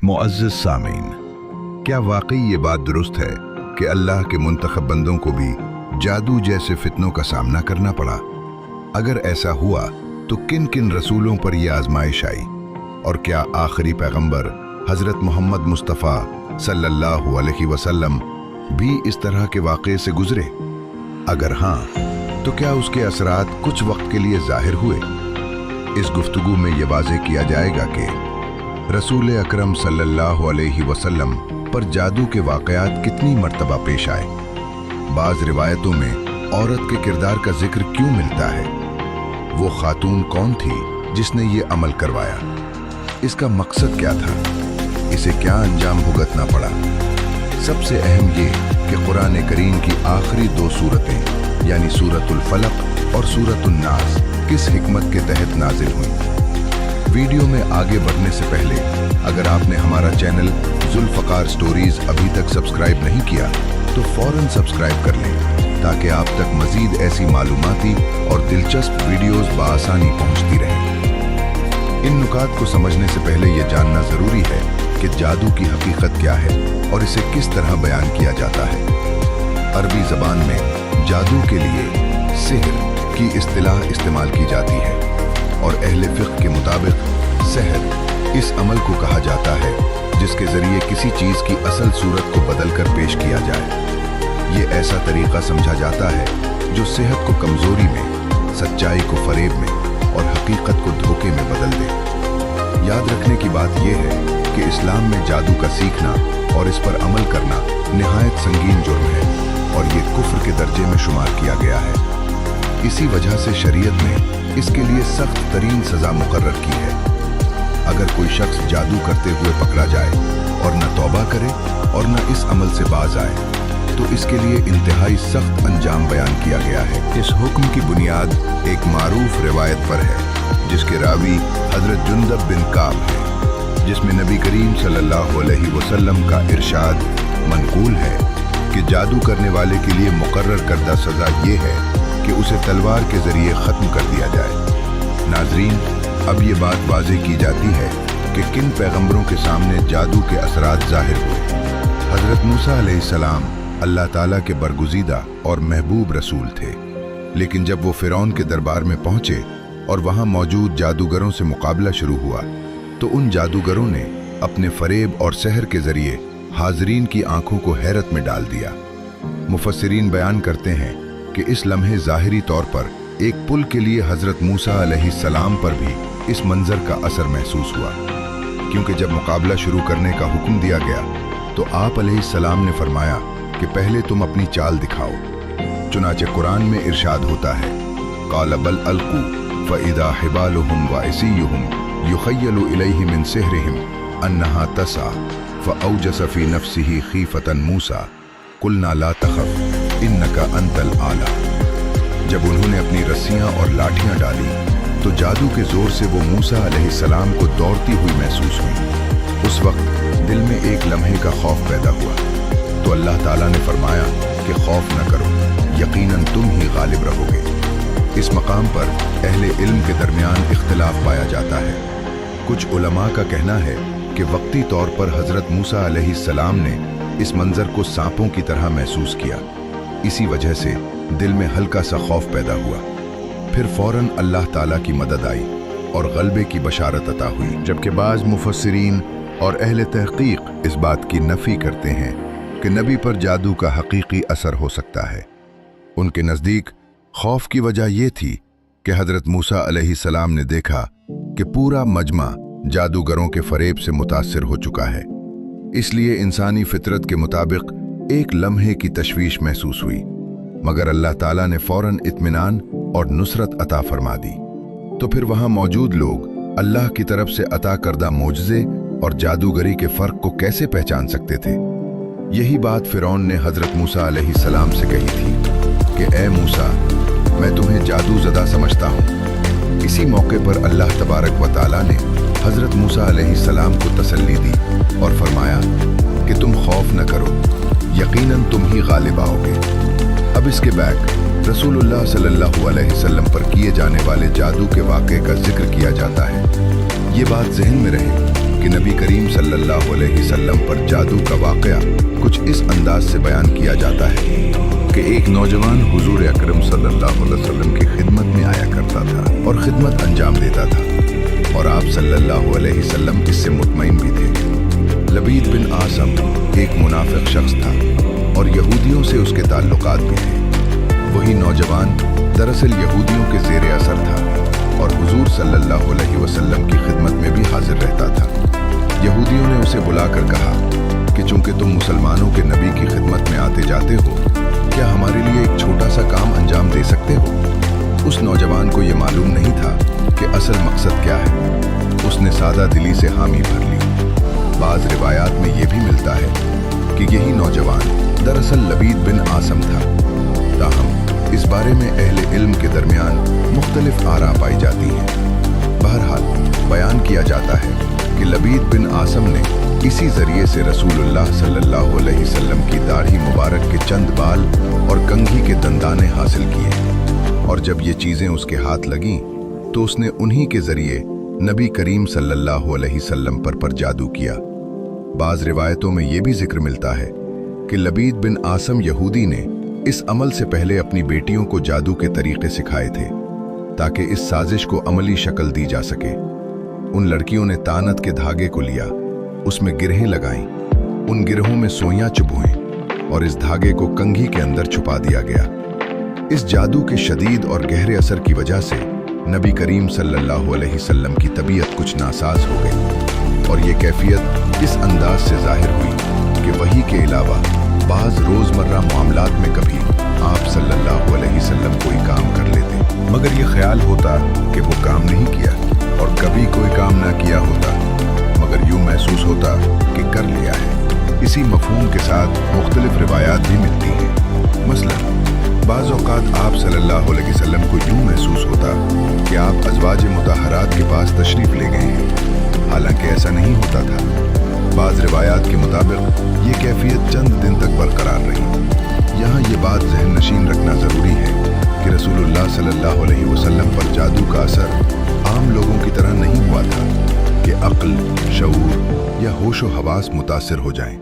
मुअज़्ज़िज़ सामीन, क्या वाकई ये बात दुरुस्त है कि अल्लाह के मुंतखब बंदों को भी जादू जैसे फितनों का सामना करना पड़ा? अगर ऐसा हुआ तो किन किन रसूलों पर यह आजमाइश आई, और क्या आखिरी पैगंबर हज़रत मोहम्मद मुस्तफ़ा सल्लल्लाहु अलैहि वसल्लम भी इस तरह के वाक़े से गुजरे? अगर हाँ, तो क्या उसके असरात कुछ वक्त के लिए ज़ाहिर हुए? इस गुफ्तगू में ये वाज़ेह किया जाएगा कि रसूल अकरम सल्लल्लाहु अलैहि वसल्लम पर जादू के वाक़यात कितनी मर्तबा पेश आए। बाज़ रिवायतों में औरत के किरदार का जिक्र क्यों मिलता है? वो खातून कौन थी जिसने ये अमल करवाया? इसका मकसद क्या था? इसे क्या अंजाम भुगतना पड़ा? सबसे अहम ये कि कुरान करीम की आखिरी दो सूरतें यानी सूरतुल फलक और सूरतुन नास किस हिकमत के तहत नाजिल हुई। वीडियो में आगे बढ़ने से पहले अगर आपने हमारा चैनल जुल्फ़कार स्टोरीज अभी तक सब्सक्राइब नहीं किया तो फौरन सब्सक्राइब कर लें ताकि आप तक मज़ीद ऐसी मालूमाती और दिलचस्प वीडियोस बआसानी पहुंचती रहें। इन नुकात को समझने से पहले ये जानना ज़रूरी है कि जादू की हकीकत क्या है और इसे किस तरह बयान किया जाता है। अरबी ज़बान में जादू के लिए सिहर की इस्तिलाह इस्तेमाल की जाती है और अहले फ़िक़्ह के मुताबिक सहर इस अमल को कहा जाता है जिसके ज़रिए किसी चीज़ की असल सूरत को बदलकर पेश किया जाए। ये ऐसा तरीक़ा समझा जाता है जो सेहत को कमज़ोरी में, सच्चाई को फ़रेब में और हकीकत को धोखे में बदल दे। याद रखने की बात यह है कि इस्लाम में जादू का सीखना और इस पर अमल करना निहायत संगीन जुर्म है और ये कुफ्र के दर्जे में शुमार किया गया है। इसी वजह से शरीयत ने इसके लिए सख्त तरीन सज़ा मुकर्रर की है। अगर कोई शख्स जादू करते हुए पकड़ा जाए और न तौबा करे और न इस अमल से बाज आए तो इसके लिए इंतहाई सख्त अंजाम बयान किया गया है। इस हुक्म की बुनियाद एक मारूफ रिवायत पर है जिसके रावी हज़रत जुंदब बिन काब है, जिसमें नबी करीम सल्लल्लाहु अलैहि वसल्लम का इरशाद मनकूल है कि जादू करने वाले के लिए मुकर्रर करदा सज़ा ये है कि उसे तलवार के ज़रिए ख़त्म कर दिया जाए। नाज़रीन, अब ये बात वाज़ेह की जाती है कि किन पैगंबरों के सामने जादू के असरात ज़ाहिर हुए। हज़रत मूसा अलैहिस्सलाम अल्लाह ताला के बरगुज़ीदा और महबूब रसूल थे, लेकिन जब वो फ़िरौन के दरबार में पहुँचे और वहाँ मौजूद जादूगरों से मुकाबला शुरू हुआ तो उन जादूगरों ने अपने फ़रेब और सहर के ज़रिए हाज़रीन की आंखों को हैरत में डाल दिया। मुफस्सिरीन बयान करते हैं कि इस लम्हे ज़ाहिरी तौर पर एक पुल के लिए हज़रत मूसा अलैहिस्सलाम पर भी इस मंज़र का असर महसूस हुआ, क्योंकि जब मुकाबला शुरू करने का हुक्म दिया गया तो आप अलैहिस्सलाम ने फरमाया कि पहले तुम अपनी चाल दिखाओ। चुनाचे कुरान में इरशाद होता है, क़ाल बल अल्क़ू फ़इज़ा हिबालुहुम व इसियुहुम युख़य्यलु इलैहि मिन सिहरिहिम अन्नहा तसा फ़अौजस फ़ी नफ़्सिही ख़ीफ़तन मूसा क़ुलना ला तख़फ़ इन्नका अंतल आला। जब उन्होंने अपनी रस्सियाँ और लाठियाँ डाली तो जादू के ज़ोर से वो मूसा अलैहिस्सलाम को दौड़ती हुई महसूस हुई। उस वक्त दिल में एक लम्हे का खौफ पैदा हुआ तो अल्लाह ताला ने फरमाया कि खौफ न करो, यकीनन तुम ही गालिब रहोगे। इस मकाम पर अहले इल्म के दरमियान इख्तिलाफ पाया जाता है। कुछ उलमा का कहना है कि वक्ती तौर पर हज़रत मूसा अलैहिस्सलाम ने इस मंज़र को सांपों की तरह महसूस किया, इसी वजह से दिल में हल्का सा खौफ पैदा हुआ। फिर फ़ौरन अल्लाह ताला की मदद आई और गलबे की बशारत अता हुई। जबकि बाज़ मुफस्सिरीन और अहले तहक़ीक़ इस बात की नफ़ी करते हैं कि नबी पर जादू का हकीकी असर हो सकता है। उनके नज़दीक खौफ की वजह यह थी कि हज़रत मूसा अलैहिस्सलाम ने देखा कि पूरा मजमा जादूगरों के फ़रेब से मुतासिर हो चुका है, इसलिए इंसानी फितरत के मुताबिक एक लम्हे की तशवीश महसूस हुई, मगर अल्लाह ताला ने फ़ौरन इत्मीनान और नुसरत अता फरमा दी। तो फिर वहाँ मौजूद लोग अल्लाह की तरफ से अता करदा मोजज़े और जादूगरी के फ़र्क को कैसे पहचान सकते थे? यही बात फ़िरौन ने हज़रत मूसा अलैहिस्सलाम से कही थी कि ए मूसा, मैं तुम्हें जादू ज़दा समझता हूँ। इसी मौके पर अल्लाह तबारक व तआला ने हज़रत मूसा अलैहिस्सलाम को तसल्ली दी और फरमाया कि तुम खौफ न करो, यकीनन तुम ही गालिब आओगे। अब इसके बैक रसूलुल्लाह सल्लल्लाहु अलैहि वसल्लम पर किए जाने वाले जादू के वाक़े का जिक्र किया जाता है। ये बात जहन में रहे कि नबी करीम सल्लल्लाहु अलैहि वसल्लम पर जादू का वाक़या कुछ इस अंदाज से बयान किया जाता है कि एक नौजवान हुजूर अकरम सल्लल्लाहु अलैहि वसल्लम की खिदमत में आया करता था और खिदमत अंजाम देता था और आप सल्लल्लाहु अलैहि वसल्लम इससे मुतमईन भी थे। लबीद बिन आसम एक मुनाफिक शख्स था और यहूदियों से उसके ताल्लुकात भी थे। वही नौजवान दरअसल यहूदियों के ज़ेरे असर था और हुजूर सल्लल्लाहु अलैहि वसल्लम की खिदमत में भी हाजिर रहता था। यहूदियों ने उसे बुलाकर कहा कि चूंकि तुम मुसलमानों के नबी की खिदमत में आते जाते हो, क्या हमारे लिए एक छोटा सा काम अंजाम दे सकते हो? उस नौजवान को यह मालूम नहीं था कि असल मकसद क्या है। उसने सादा दिली से हामी भर ली। बाज़ रिवायात में यह भी मिलता है कि यही नौजवान दरअसल लबीद बिन आसम था। ताहम इस बारे में अहले इल्म के दरमियान मुख्तलिफ आरा पाई जाती हैं। बहरहाल बयान किया जाता है कि लबीद बिन आसम ने इसी जरिए से रसूलुल्लाह सल्लल्लाहु अलैहि वसल्लम की दाढ़ी मुबारक के चंद बाल और कंघी के दंदाने हासिल किए और जब ये चीज़ें उसके हाथ लगीं तो उसने उन्हीं के जरिए नबी करीम सल्लल्लाहु अलैहि वसल्लम पर जादू किया। बाज़ रिवायतों में यह भी जिक्र मिलता है कि लबीद बिन आसम यहूदी ने इस अमल से पहले अपनी बेटियों को जादू के तरीके सिखाए थे ताकि इस साजिश को अमली शक्ल दी जा सके। उन लड़कियों ने तानत के धागे को लिया, उसमें गिरहें लगाईं, उन गिरहों में सोइयां चुभोएं और इस धागे को कंघी के अंदर छुपा दिया गया। इस जादू के शदीद और गहरे असर की वजह से नबी करीम सल्लल्लाहु अलैहि वसल्लम की तबीयत कुछ नासाज हो गई और ये कैफियत इस अंदाज से जाहिर हुई कि वही के अलावा बाज़ रोज़मर्रा मामलात में कभी आप सल्लल्लाहु अलैहि वसल्लम कोई काम कर लेते मगर ये ख्याल होता कि वो काम नहीं किया और कभी कोई काम ना किया होता मगर यूं महसूस होता कि कर लिया है। इसी मफहूम के साथ मुख्तलिफ रिवायात भी मिलती हैं। मसलन बाज़ औक़ात आप सल्लल्लाहु अलैहि वसल्लम को यूं महसूस होता कि आप अज़वाज मुतहरात के पास तशरीफ़ ले गए हैं, हालांकि ऐसा नहीं होता था। बाज़ रिवायात के मुताबिक ये कैफियत चंद दिन तक बरकरार रही। यहाँ ये बात ज़हन नशीन रखना ज़रूरी है कि रसूलुल्लाह सल्लल्लाहु अलैहि वसल्लम पर जादू का असर आम लोगों की तरह नहीं हुआ था कि अक्ल, शऊर या होशो हवास मुतासिर हो जाएं,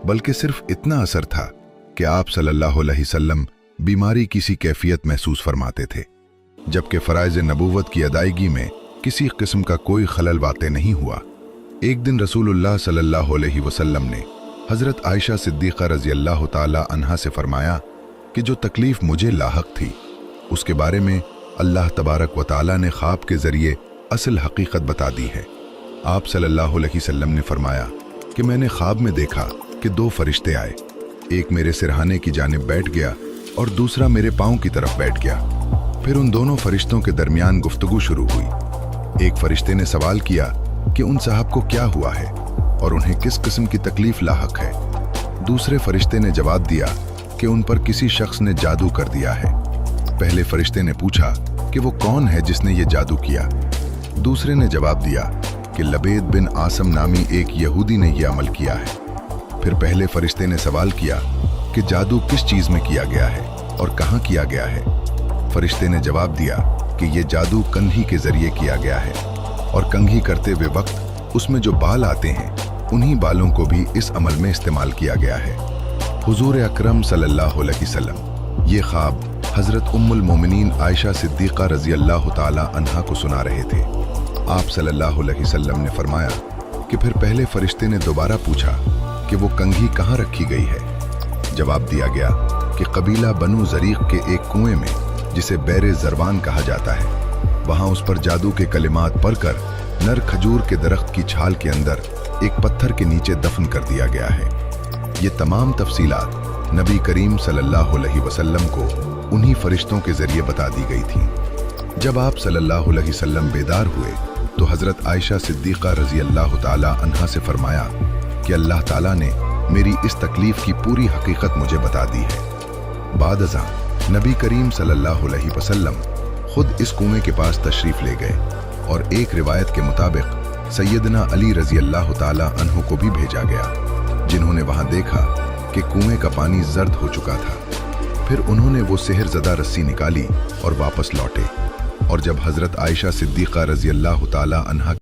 बल्कि सिर्फ इतना असर था कि आप सल्लल्लाहु अलैहि वसल्लम बीमारी की सी कैफियत महसूस फरमाते थे, जबकि फ़राइज़ नबूवत की अदायगी में किसी किस्म का कोई खलल वाक़ नहीं हुआ। एक दिन रसूलुल्लाह सल्लल्लाहु अलैहि वसल्लम ने हज़रत आयशा सिद्दीक़ा रज़ियल्लाहु ताला अन्हा से फरमाया कि जो तकलीफ़ मुझे लाहक थी उसके बारे में अल्लाह तबारक व ताला ने ख्वाब के ज़रिए असल हकीकत बता दी है। आप सल्लल्लाहु अलैहि वसल्लम ने फरमाया कि मैंने ख्वाब में देखा कि दो फरिश्ते आए, एक मेरे सिरहाने की जानिब बैठ गया और दूसरा मेरे पाँव की तरफ बैठ गया। फिर उन दोनों फरिश्तों के दरमियान गुफ्तगू शुरू हुई। एक फरिश्ते ने सवाल किया कि उन साहब को क्या हुआ है और उन्हें किस किस्म की तकलीफ लाहक है। दूसरे फरिश्ते ने जवाब दिया कि उन पर किसी शख्स ने जादू कर दिया है। पहले फरिश्ते ने पूछा कि वो कौन है जिसने ये जादू किया। दूसरे ने जवाब दिया कि लबीद बिन आसम नामी एक यहूदी ने यह अमल किया है। फिर पहले फरिश्ते ने सवाल किया कि जादू किस चीज़ में किया गया है और कहाँ किया गया है। फरिश्ते ने जवाब दिया कि ये जादू कंघी के जरिए किया गया है और कंघी करते हुए वक्त उसमें जो बाल आते हैं उन्हीं बालों को भी इस अमल में इस्तेमाल किया गया है। हुजूर अकरम सल्लल्लाहु अलैहि वसल्लम ये ख्वाब हज़रत उम्मुल मोमिनीन आयशा सिद्दीक़ा रज़ियल्लाहु ताला अन्हा को सुना रहे थे। आप सल्लल्लाहु अलैहि वसल्लम ने फरमाया कि फिर पहले फरिश्ते ने दोबारा पूछा कि वो कंघी कहाँ रखी गई है। जवाब दिया गया कि कबीला बनु ज़रीक़ के एक कुएं में जिसे बैरे ज़रवान कहा जाता है, वहाँ उस पर जादू के कलिमात पढ़कर नर खजूर के दरख्त की छाल के अंदर एक पत्थर के नीचे दफन कर दिया गया है। ये तमाम तफसीलात नबी करीम सल्लल्लाहु अलैहि वसल्लम को उन्हीं फरिश्तों के जरिए बता दी गई थीं। जब आप सल्लल्लाहु अलैहि वसल्लम बेदार हुए तो हज़रत आयशा सिद्दीक़ा रज़ियल्लाहु ताला अन्हा से फरमाया कि अल्लाह ताला ने मेरी इस तकलीफ़ की पूरी हकीकत मुझे बता दी है। बाद अज़ां नबी करीम सल्लल्लाहु अलैहि वसल्लम खुद इस कुएं के पास तशरीफ़ ले गए और एक रिवायत के मुताबिक सैयदना अली रज़ियल्लाहु ताला अन्हु को भी भेजा गया, जिन्होंने वहाँ देखा कि कुएं का पानी जर्द हो चुका था। फिर उन्होंने वो सेहरज़दा रस्सी निकाली और वापस लौटे और जब हज़रत आयशा सिद्दीक़ा रज़ियल्लाहु ताला अन्हा